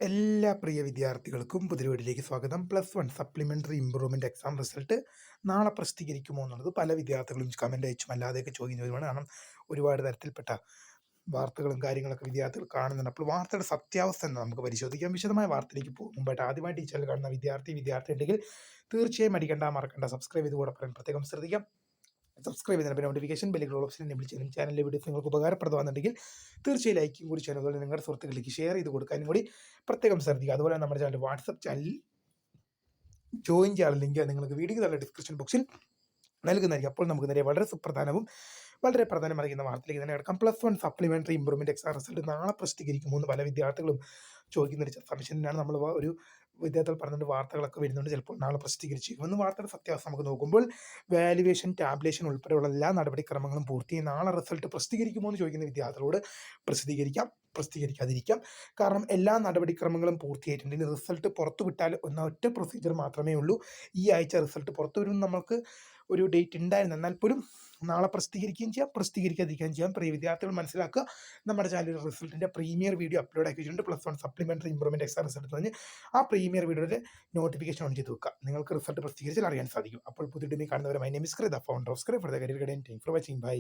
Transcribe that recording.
എല്ലാ പ്രിയ വിദ്യാർത്ഥികൾക്കും പുതിയ വീഡിയോയിലേക്ക് സ്വാഗതം. +1 സപ്ലിമെൻ്ററി ഇംപ്രൂവ്മെൻ്റ് എക്സാം റിസൾട്ട് നാളെ പ്രസിദ്ധീകരിക്കുമോ എന്നുള്ളത് പല വിദ്യാർത്ഥികളും കമൻ്റ് അയച്ചും അല്ലാതെയൊക്കെ ചോദിക്കുന്നതുമാണ്. കാരണം ഒരുപാട് തരത്തിൽപ്പെട്ട വാർത്തകളും കാര്യങ്ങളൊക്കെ വിദ്യാർത്ഥികൾ കാണുന്നുണ്ട്. അപ്പോൾ വാർത്തയുടെ സത്യാവസ്ഥ എന്ന് നമുക്ക് പരിശോധിക്കാം. വിശദമായ വാർത്തയിലേക്ക് പോകും മുമ്പായിട്ട് ആദ്യമായിട്ട് ഈ ചാനൽ കാണുന്ന വിദ്യാർത്ഥി ഉണ്ടെങ്കിൽ തീർച്ചയായും മറക്കണ്ട സബ്സ്ക്രൈബ് ചെയ്ത് കൂടെ പറയാൻ പ്രത്യേകം ശ്രദ്ധിക്കാം. സബ്സ്ക്രൈബ് ചെയ്തതിന് നോട്ടിഫിക്കേഷൻ ബെല്ലുകൾ ഓപ്ഷൻ എനേബിൾ ചെയ്യണം. ചാനലിലെ വീഡിയോസ് നിങ്ങൾക്ക് ഉപകാരപ്രദമാണെന്നുണ്ടെങ്കിൽ തീർച്ചയായും ലൈക്കും കൂടി ചെയ്യാൻ, അതുപോലെ നിങ്ങളുടെ സുഹൃത്തുക്കളിലേക്ക് ഷെയർ ചെയ്ത് കൊടുക്കാനും കൂടി പ്രത്യേകം ശ്രദ്ധിക്കുക. അതുപോലെ നമ്മുടെ ചാനൽ വാട്സപ്പ് ചാനലിൽ ജോയിൻ ചെയ്യാനുള്ള ലിങ്ക് നിങ്ങൾക്ക് വീഡിയോ നല്ല ഡിസ്ക്രിപ്ഷൻ ബോക്സിൽ നൽകുന്നതായിരിക്കും. അപ്പോൾ നമുക്ക് നേരെ വളരെ പ്രധാനമറിയുന്ന വാർത്തയിലേക്ക് തന്നെ കിടക്കാം. +1 സപ്ലിമെൻ്ററി ഇംപ്രൂവ്മെൻ്റ് എക്സാം റിസൾട്ട് നാളെ പ്രസിദ്ധീകരിക്കുമോ എന്ന് പല വിദ്യാർത്ഥികളും ചോദിക്കുന്ന ഒരു സംശയത്തിനാണ് നമ്മൾ ഒരു വിദ്യാർത്ഥികൾ പറഞ്ഞിട്ട് വാർത്തകളൊക്കെ വരുന്നുണ്ട്. ചിലപ്പോൾ നാളെ പ്രസിദ്ധീകരിച്ചിരിക്കുമെന്ന്. വാർത്തയുടെ സത്യാവസ്ഥ നമുക്ക് നോക്കുമ്പോൾ വാല്യുവേഷൻ, ടാബ്ലേഷൻ ഉൾപ്പെടെയുള്ള എല്ലാ നടപടിക്രമങ്ങളും പൂർത്തിയായി നാളെ റിസൾട്ട് പ്രസിദ്ധീകരിക്കുമോ എന്ന് ചോദിക്കുന്ന വിദ്യാർത്ഥികളോട് പ്രസിദ്ധീകരിക്കാതിരിക്കാം. കാരണം എല്ലാ നടപടിക്രമങ്ങളും പൂർത്തിയായിട്ടുണ്ട്. ഇനി റിസൾട്ട് പുറത്തു വിട്ടാൽ ഒറ്റ പ്രൊസീജിയർ മാത്രമേ ഉള്ളൂ. ഈ ആഴ്ച റിസൾട്ട് പുറത്തു വരുമെന്ന് നമുക്ക് ഒരു ഡേറ്റ് ഉണ്ടായിരുന്നു. എന്നാൽ പോലും നാളെ പ്രസിദ്ധീകരിക്കുകയും ചെയ്യാം, പ്രസിദ്ധീകരിക്കാതിരിക്കുകയും ചെയ്യാം. പ്രിയ വിദ്യാർത്ഥികൾ മനസ്സിലാക്കുക, നമ്മുടെ ചാനലിൽ റിസൾട്ടിൻ്റെ പ്രീമിയർ വീഡിയോ അപ്ലോഡ് ആക്കി വെച്ചിട്ടുണ്ട്. +1 സപ്ലിമെൻ്ററി ഇംപ്രൂവ്മെൻ്റ് എക്സാം റിസൾട്ട് പറഞ്ഞ് ആ പ്രീമിയർ വീഡിയോയുടെ നോട്ടിഫിക്കേഷൻ ഓൺ ചെയ്ത് വെക്കുക. നിങ്ങൾക്ക് റിസൾട്ട് പ്രസിദ്ധീകരിച്ചാൽ അറിയാൻ സാധിക്കും. അപ്പോൾ പുതിയ കാണുന്നവരെ my name is Kritha, founder of Scribe for the career guidance. Thank for watching. By.